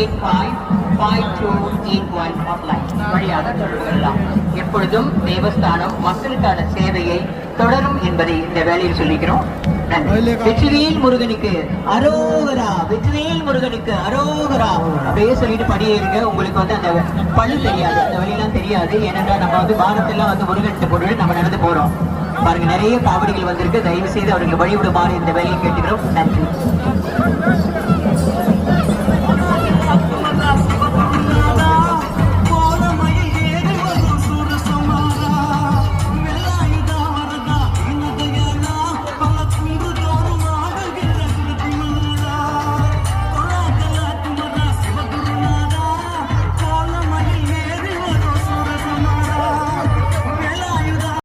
7855281 hotline வழியாக தொடர்பு கொள்ளலாம். எப்பொழுதும் தேவஸ்தானம் மக்களுக்கான சேவையை தொடரும் என்பதை இந்த வேளையில் சொல்லிக்கிறோம். வெற்றிவேல் முருகனுக்கு அரோகரா, வெற்றிவேல் முருகனுக்கு அரோகரா அப்படியே சொல்லிட்டு படியேறுங்க. உங்களுக்கு வந்து அந்த பழு தெரியாது, அந்த வழியெல்லாம் தெரியாது. ஏனென்றா நம்ம வந்து வாரத்தெல்லாம் வந்து முருகன் பொருள் நம்ம நடந்து போறோம். பாருங்க, நிறைய காவடிகள் வந்திருக்கு. தயவு செய்து அவர்கள் வழிவிடுமாறு இந்த வேலையை கேட்டுக்கிறோம். நன்றி.